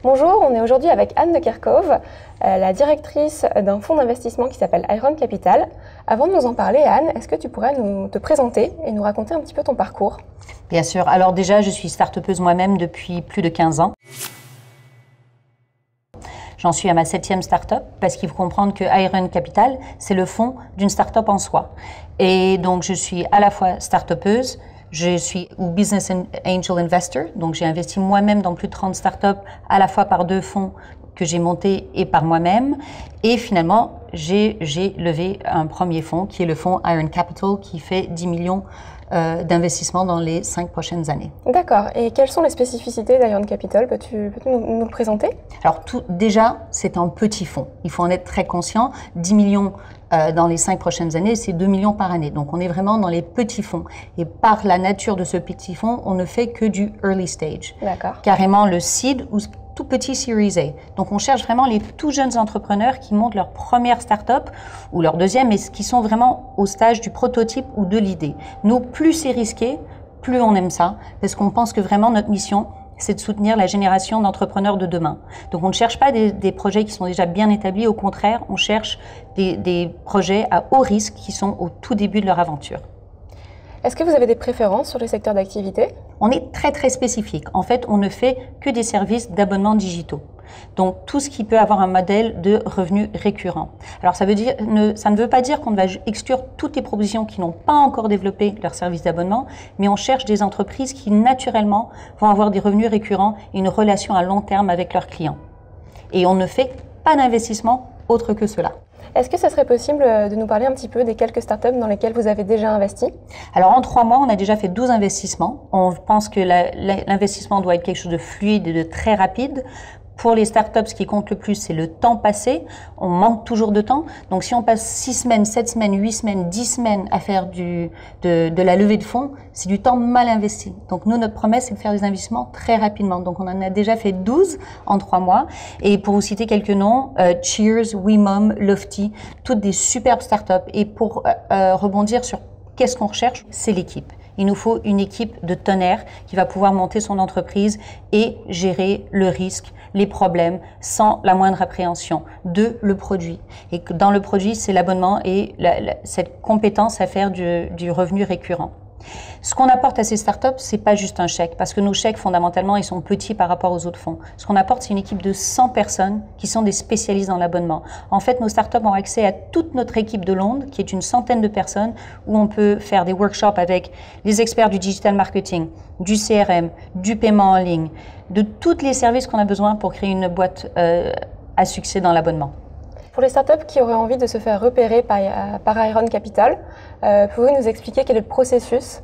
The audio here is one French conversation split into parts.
Bonjour, on est aujourd'hui avec Anne de Kerkhove, la directrice d'un fonds d'investissement qui s'appelle Iron Capital. Avant de nous en parler, Anne, est-ce que tu pourrais te présenter et nous raconter un petit peu ton parcours? Bien sûr. Alors déjà, je suis start-upeuse moi-même depuis plus de 15 ans. J'en suis à ma 7e start-up parce qu'il faut comprendre que Iron Capital, c'est le fonds d'une start-up en soi. Et donc, je suis à la fois start-upeuse, je suis business angel investor, donc j'ai investi moi-même dans plus de 30 startups, à la fois par 2 fonds que j'ai montés et par moi-même. Et finalement, j'ai levé un premier fonds qui est le fonds Iron Capital qui fait 10 millions d'investissement dans les 5 prochaines années. D'accord. Et quelles sont les spécificités d'Iron Capital? Peux-tu nous le présenter? Alors déjà, c'est un petit fonds. Il faut en être très conscient. 10 millions dans les 5 prochaines années, c'est 2 millions par année. Donc on est vraiment dans les petits fonds. Et par la nature de ce petit fonds, on ne fait que du early stage. D'accord. Carrément le seed ou tout petit Series A. Donc on cherche vraiment les tout jeunes entrepreneurs qui montent leur première start-up ou leur deuxième, mais qui sont vraiment au stage du prototype ou de l'idée. Nous, plus c'est risqué, plus on aime ça, parce qu'on pense que vraiment notre mission, c'est de soutenir la génération d'entrepreneurs de demain. Donc on ne cherche pas des projets qui sont déjà bien établis, au contraire, on cherche des projets à haut risque qui sont au tout début de leur aventure. Est-ce que vous avez des préférences sur les secteurs d'activité? On est très spécifique. En fait, on ne fait que des services d'abonnement digitaux. Donc, tout ce qui peut avoir un modèle de revenus récurrents. Alors, ça ne veut pas dire qu'on va exclure toutes les propositions qui n'ont pas encore développé leur service d'abonnement, mais on cherche des entreprises qui, naturellement, vont avoir des revenus récurrents et une relation à long terme avec leurs clients. Et on ne fait pas d'investissement autre que cela. Est-ce que ça serait possible de nous parler un petit peu des quelques startups dans lesquelles vous avez déjà investi? Alors, en 3 mois, on a déjà fait 12 investissements. On pense que l'investissement doit être quelque chose de fluide et de très rapide. Pour les startups, ce qui compte le plus, c'est le temps passé. On manque toujours de temps. Donc, si on passe 6 semaines, 7 semaines, 8 semaines, 10 semaines à faire de la levée de fonds, c'est du temps mal investi. Donc, nous, notre promesse, c'est de faire des investissements très rapidement. Donc, on en a déjà fait 12 en 3 mois. Et pour vous citer quelques noms, Cheers, WeMom, Lofty, toutes des superbes startups. Et pour rebondir sur qu'est-ce qu'on recherche, c'est l'équipe. Il nous faut une équipe de tonnerre qui va pouvoir monter son entreprise et gérer le risque, les problèmes sans la moindre appréhension de le produit. Et que dans le produit, c'est l'abonnement et cette compétence à faire du revenu récurrent. Ce qu'on apporte à ces startups, c'est pas juste un chèque, parce que nos chèques, fondamentalement, ils sont petits par rapport aux autres fonds. Ce qu'on apporte, c'est une équipe de 100 personnes qui sont des spécialistes dans l'abonnement. En fait, nos startups ont accès à toute notre équipe de Londres, qui est une centaine de personnes, où on peut faire des workshops avec les experts du digital marketing, du CRM, du paiement en ligne, de tous les services qu'on a besoin pour créer une boîte à succès dans l'abonnement. Pour les startups qui auraient envie de se faire repérer par Iron Capital, pouvez-vous nous expliquer quel est le processus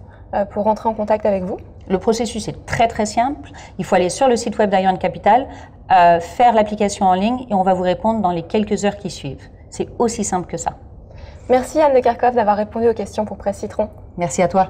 pour rentrer en contact avec vous? Le processus est très simple. Il faut aller sur le site web d'Iron Capital, faire l'application en ligne et on va vous répondre dans les quelques heures qui suivent. C'est aussi simple que ça. Merci Anne de Kerkhove d'avoir répondu aux questions pour Presse Citron. Merci à toi.